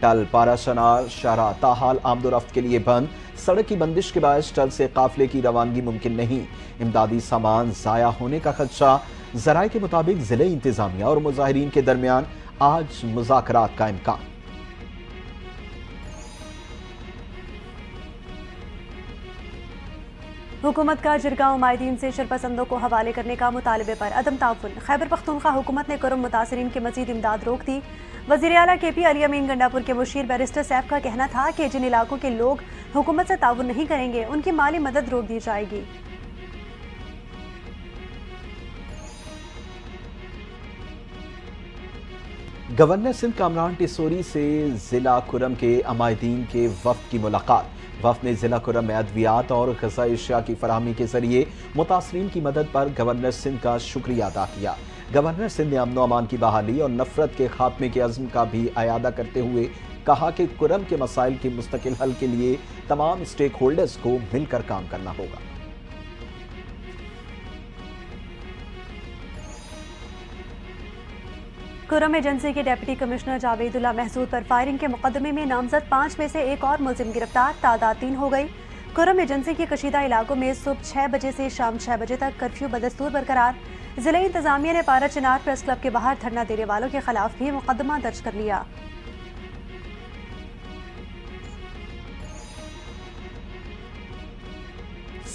ٹل پارا شنار شاہراہ تاحال آمد و رفت کے لیے بند. سڑک کی بندش کے باعث ٹل سے قافلے کی روانگی ممکن نہیں. امدادی سامان ضائع ہونے کا خدشہ. ذرائع کے مطابق ضلع انتظامیہ اور مظاہرین کے درمیان آج مذاکرات کا امکان. حکومت کا جرگاؤں مائدین سے شرپسندوں کو حوالے کرنے کا مطالبے پر عدم تعاون. خیبر پختونخوا حکومت نے کرم متاثرین کی مزید امداد روک دی. وزیر اعلیٰ کے پی علی امین گنڈا پور کے مشیر بیرسٹر سیف کا کہنا تھا کہ جن علاقوں کے لوگ حکومت سے تعاون نہیں کریں گے ان کی مالی مدد روک دی جائے گی. گورنر سندھ کامران ٹیسوری سے ضلع کرم کے عمائدین کے وفد کی ملاقات. وفد نے ضلع کرم میں ادویات اور غذائی اشیاء کی فراہمی کے ذریعے متاثرین کی مدد پر گورنر سندھ کا شکریہ ادا کیا. گورنر سندھ نے امن و امان کی بحالی اور نفرت کے خاتمے کے عزم کا بھی اعادہ کرتے ہوئے کہا کہ کرم کے مسائل کے مستقل حل کے لیے تمام اسٹیک ہولڈرز کو مل کر کام کرنا ہوگا. کرم ایجنسی کے ڈپٹی کمشنر جاوید اللہ محسود پر فائرنگ کے مقدمے میں نامزد 5 میں سے ایک اور ملزم گرفتار. تعداد 3 ہو گئی. کرم ایجنسی کے کشیدہ علاقوں میں صبح 6 بجے سے شام 6 بجے تک کرفیو بدستور برقرار. ضلع انتظامیہ نے پارا چنار پریس کلب کے باہر دھرنا دینے والوں کے خلاف بھی مقدمہ درج کر لیا.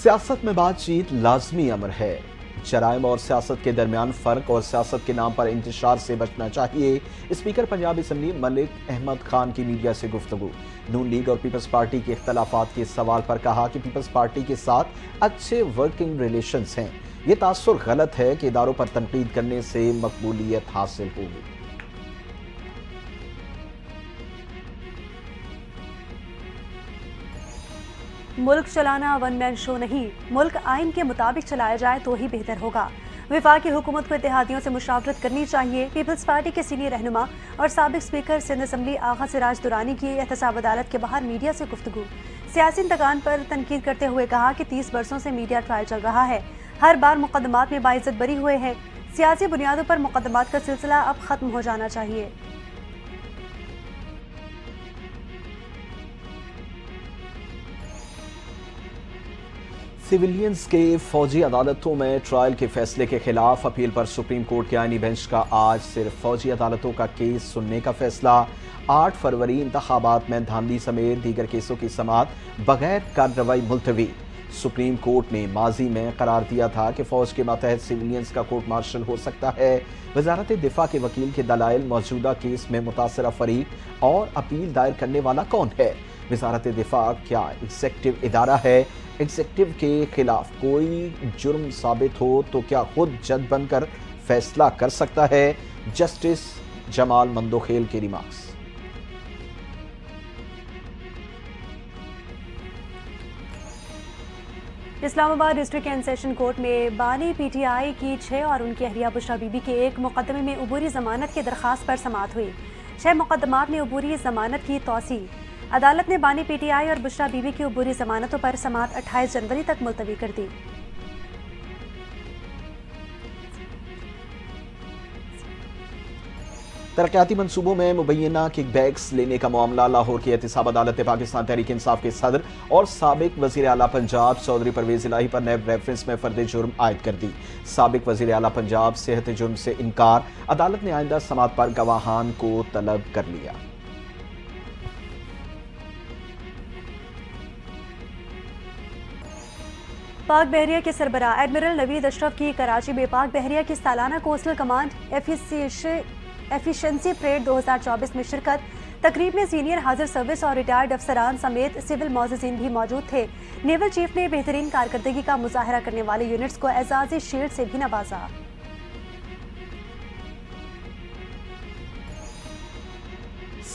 سیاست میں بات چیت لازمی امر ہے. جرائم اور سیاست کے درمیان فرق اور سیاست کے نام پر انتشار سے بچنا چاہیے. اسپیکر پنجاب اسمبلی ملک احمد خان کی میڈیا سے گفتگو. نون لیگ اور پیپلز پارٹی کے اختلافات کے سوال پر کہا کہ پیپلز پارٹی کے ساتھ اچھے ورکنگ ریلیشنز ہیں. یہ تاثر غلط ہے کہ اداروں پر تنقید کرنے سے مقبولیت حاصل ہوگی. ملک چلانا ون مین شو نہیں. ملک آئین کے مطابق چلایا جائے تو ہی بہتر ہوگا. وفاقی حکومت کو اتحادیوں سے مشاورت کرنی چاہیے. پیپلز پارٹی کے سینئر رہنما اور سابق اسپیکر سندھ اسمبلی آغا سراج درانی کی احتساب عدالت کے باہر میڈیا سے گفتگو. سیاسی انتقال پر تنقید کرتے ہوئے کہا کہ 30 برسوں سے میڈیا ٹرائل چل رہا ہے. ہر بار مقدمات میں باعزت بری ہوئے ہیں. سیاسی بنیادوں پر مقدمات کا سلسلہ اب ختم ہو جانا چاہیے. سیویلینز کے فوجی عدالتوں میں ٹرائل کے فیصلے کے خلاف اپیل پر سپریم کورٹ کے آئینی بینچ کا آج صرف فوجی عدالتوں کا کیس سننے کا فیصلہ. 8 فروری انتخابات میں دھاندلی سمیت دیگر کیسوں کی سماعت بغیر کارروائی ملتوی. سپریم کورٹ نے ماضی میں قرار دیا تھا کہ فوج کے ماتحت سیویلینز کا کورٹ مارشل ہو سکتا ہے. وزارت دفاع کے وکیل کے دلائل موجودہ کیس میں متاثرہ فریق اور اپیل دائر کرنے والا کون ہے؟ وزارت دفاع کیا ایگزیکٹو ادارہ ہے؟ ایگزیکٹو کے خلاف کوئی جرم ثابت ہو تو کیا خود جج بن کر فیصلہ کر سکتا ہے؟ جسٹس جمال مندوخیل کے ریمارکس. اسلام آباد ڈسٹرکٹ اینڈ سیشن کورٹ میں بانی پی ٹی آئی کی 6 اور ان کی اہلیہ بشرا بی بی کے ایک مقدمے میں عبوری ضمانت کی درخواست پر سماعت ہوئی. 6 مقدمات میں عبوری ضمانت کی توسیع. عدالت نے بانی پی ٹی آئی اور بشرا بی بی کی عبوری ضمانتوں پر سماعت 28 جنوری تک ملتوی کر دی. ترقیاتی منصوبوں میں مبینہ کک بیکس لینے کا معاملہ. لاہور کی احتساب عدالت نے پاکستان تحریک انصاف کے صدر اور سابق وزیر اعلیٰ پنجاب چودھری پرویز الہی پر نیب ریفرنس میں فرد جرم عائد کر دی. سابق وزیر اعلیٰ پنجاب صحت جرم سے انکار. عدالت نے آئندہ سماعت پر گواہان کو طلب کر لیا. پاک بحریہ کے سربراہ ایڈمرل نوید اشرف کی کراچی میں پاک بحریہ کی سالانہ کوسٹل کمانڈ ایفیشنسی پریڈ 2024 میں شرکت. تقریب میں سینئر حاضر سروس اور ریٹائرڈ افسران سمیت سول معززین بھی موجود تھے. نیول چیف نے بہترین کارکردگی کا مظاہرہ کرنے والے یونٹس کو اعزازی شیلڈ سے بھی نوازا.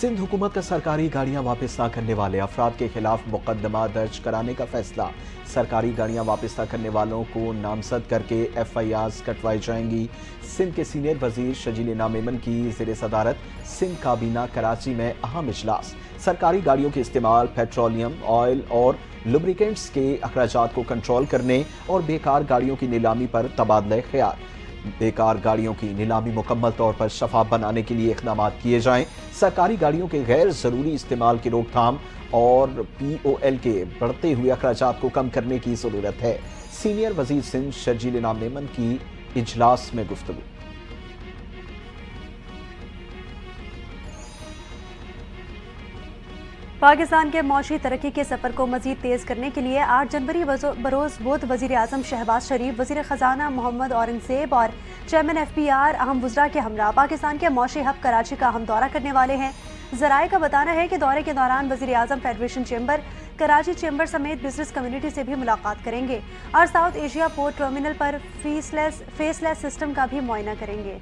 سندھ حکومت کا سرکاری گاڑیاں واپس نہ کرنے والے افراد کے خلاف مقدمہ درج کرانے کا فیصلہ. سرکاری گاڑیاں واپس نہ کرنے والوں کو نامزد کر کے ایف آئی آرز کٹوائی جائیں گی. سندھ کے سینئر وزیر شجیل انعام میمن کی زیر صدارت سندھ کابینہ کراچی میں اہم اجلاس. سرکاری گاڑیوں کے استعمال، پیٹرولیم، آئل اور لبریکینٹس کے اخراجات کو کنٹرول کرنے اور بیکار گاڑیوں کی نیلامی پر تبادلہ خیال. بیکار گاڑیوں کی نیلامی مکمل طور پر شفاف بنانے کے لیے اقدامات کیے جائیں۔ سرکاری گاڑیوں کے غیر ضروری استعمال کی روک تھام اور POL کے بڑھتے ہوئے اخراجات کو کم کرنے کی ضرورت ہے۔ سینئر وزیر سندھ شرجیل انعام نیمن کی اجلاس میں گفتگو۔ پاکستان کے معاشی ترقی کے سفر کو مزید تیز کرنے کے لیے 8 جنوری بروز بدھ وزیر اعظم شہباز شریف، وزیر خزانہ محمد اورنگزیب اور چیئرمین FPR اہم وزراء کے ہمراہ پاکستان کے معاشی ہب کراچی کا اہم دورہ کرنے والے ہیں۔ ذرائع کا بتانا ہے کہ دورے کے دوران وزیر اعظم فیڈریشن چیمبر، کراچی چیمبر سمیت بزنس کمیونٹی سے بھی ملاقات کریں گے اور ساؤتھ ایشیا پورٹ ٹرمینل پر فیس لیس سسٹم کا بھی معائنہ کریں گے۔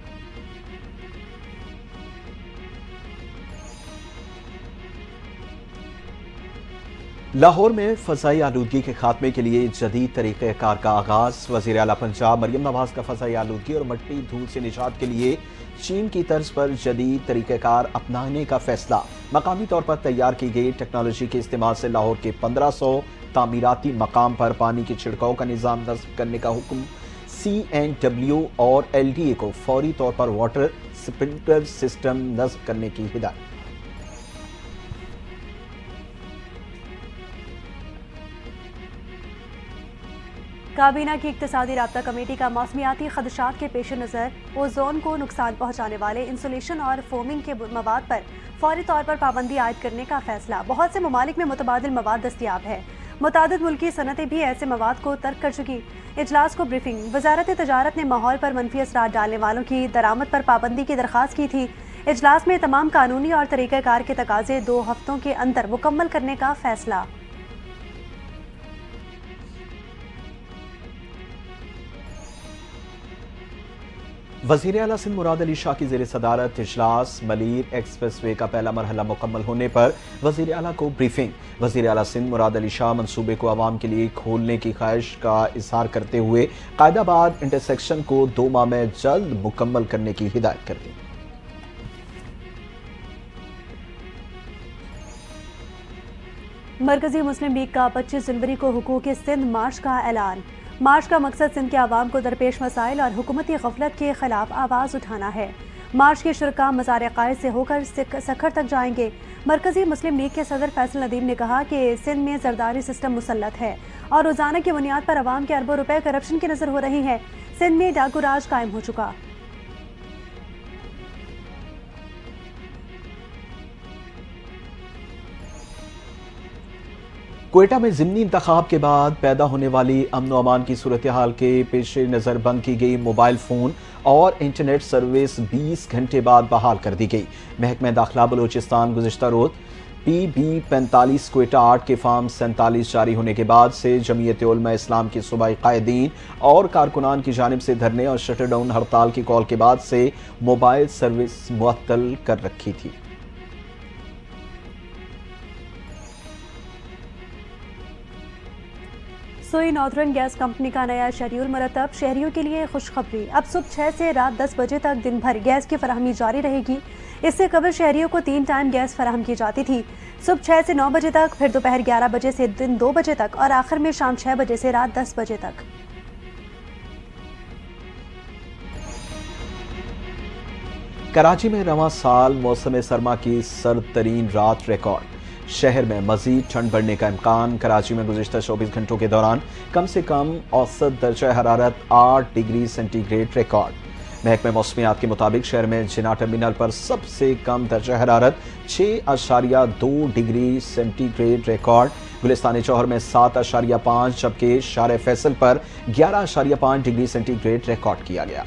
لاہور میں فضائی آلودگی کے خاتمے کے لیے جدید طریقہ کار کا آغاز۔ وزیر اعلیٰ پنجاب مریم نواز کا فضائی آلودگی اور مٹی دھول سے نجات کے لیے چین کی طرز پر جدید طریقہ کار اپنانے کا فیصلہ۔ مقامی طور پر تیار کی گئی ٹیکنالوجی کے استعمال سے لاہور کے 1500 تعمیراتی مقام پر پانی کے چھڑکاؤ کا نظام نصب کرنے کا حکم۔ CNW اور LDA کو فوری طور پر واٹر سپرنکلر سسٹم نصب کرنے کی ہدایت۔ کابینہ کی اقتصادی رابطہ کمیٹی کا موسمیاتی خدشات کے پیش نظر اوزون کو نقصان پہنچانے والے انسولیشن اور فومنگ کے مواد پر فوری طور پر پابندی عائد کرنے کا فیصلہ۔ بہت سے ممالک میں متبادل مواد دستیاب ہے، متعدد ملکی صنعتیں بھی ایسے مواد کو ترک کر چکی۔ اجلاس کو بریفنگ۔ وزارت تجارت نے ماحول پر منفی اثرات ڈالنے والوں کی درآمد پر پابندی کی درخواست کی تھی۔ اجلاس میں تمام قانونی اور طریقہ کار کے تقاضے 2 ہفتوں کے اندر مکمل کرنے کا فیصلہ۔ وزیر اعلیٰ سندھ مراد علی شاہ کی زیر صدارت اجلاس۔ ملیر ایکسپریس وے کا پہلا مرحلہ مکمل ہونے پر وزیر اعلیٰ کو بریفنگ۔ وزیر اعلیٰ سندھ مراد علی شاہ منصوبے کو عوام کے لیے کھولنے کی خواہش کا اظہار کرتے ہوئے قائد آباد انٹرسیکشن کو 2 ماہ میں جلد مکمل کرنے کی ہدایت کر دی۔ مرکزی مسلم لیگ کا 25 جنوری کو حقوق سندھ مارچ کا اعلان۔ مارچ کا مقصد سندھ کے عوام کو درپیش مسائل اور حکومتی غفلت کے خلاف آواز اٹھانا ہے۔ مارچ کے شرکاء مزار قائد سے ہو کر سکھر تک جائیں گے۔ مرکزی مسلم لیگ کے صدر فیصل ندیم نے کہا کہ سندھ میں زرداری سسٹم مسلط ہے اور روزانہ کی بنیاد پر عوام کے اربوں روپے کرپشن کی نظر ہو رہی ہے۔ سندھ میں ڈاکو راج قائم ہو چکا۔ کوئٹہ میں ضمنی انتخاب کے بعد پیدا ہونے والی امن و امان کی صورتحال کے پیش نظر بند کی گئی موبائل فون اور انٹرنیٹ سروس 20 گھنٹے بعد بحال کر دی گئی۔ محکمہ داخلہ بلوچستان گزشتہ روز PB 45 کوئٹہ 8 کے فارم 47 جاری ہونے کے بعد سے جمعیت علماء اسلام کے صوبائی قائدین اور کارکنان کی جانب سے دھرنے اور شٹر ڈاؤن ہڑتال کی کال کے بعد سے موبائل سروس معطل کر رکھی تھی۔ سوئی ناردرن گیس کمپنی کا نیا شیڈیول مرتب۔ شہریوں کے لیے خوشخبری، اب صبح 6 سے رات 10 بجے تک دن بھر گیس کی فراہمی جاری رہے گی۔ اس سے قبل شہریوں کو 3 ٹائم گیس فراہم کی جاتی تھی، صبح 6 سے 9 بجے تک، پھر دوپہر 11 بجے سے دن 2 بجے تک اور آخر میں شام 6 بجے سے رات 10 بجے تک۔ کراچی میں رواں سال موسم سرما کی سرد ترین رات ریکارڈ۔ شہر میں مزید ٹھنڈ بڑھنے کا امکان۔ کراچی میں گزشتہ 24 گھنٹوں کے دوران کم سے کم اوسط درجہ حرارت 8 ڈگری سینٹی گریڈ ریکارڈ۔ محکمہ موسمیات کے مطابق شہر میں جناح ٹرمینل پر سب سے کم درجہ حرارت 6.2 ڈگری سینٹی گریڈ ریکارڈ۔ گلستان چوہر میں 7.5 جبکہ شارع فیصل پر 11.5 ڈگری سینٹی گریڈ ریکارڈ کیا گیا۔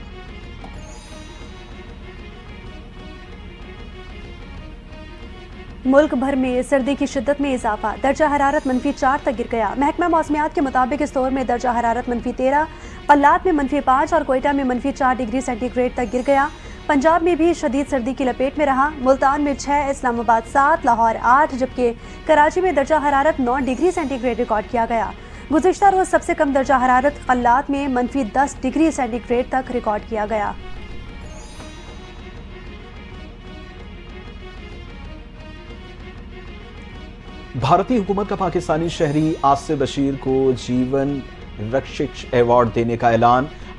ملک بھر میں سردی کی شدت میں اضافہ، درجہ حرارت -4 تک گر گیا۔ محکمہ موسمیات کے مطابق استور میں درجہ حرارت -13، پلات میں -5 اور کوئٹہ میں -4 ڈگری سینٹی گریڈ تک گر گیا۔ پنجاب میں بھی شدید سردی کی لپیٹ میں رہا۔ ملتان میں 6، اسلام آباد 7، لاہور 8 جبکہ کراچی میں درجہ حرارت 9 ڈگری سینٹی گریڈ ریکارڈ کیا گیا۔ گزشتہ روز سب سے کم درجہ حرارت قلات میں -10 ڈگری سینٹی گریڈ تک ریکارڈ کیا گیا۔ بھارتی حکومت کا پاکستانی شہری آصف بشیر کو جیون رکشک ایوارڈ دینے کا اعلان۔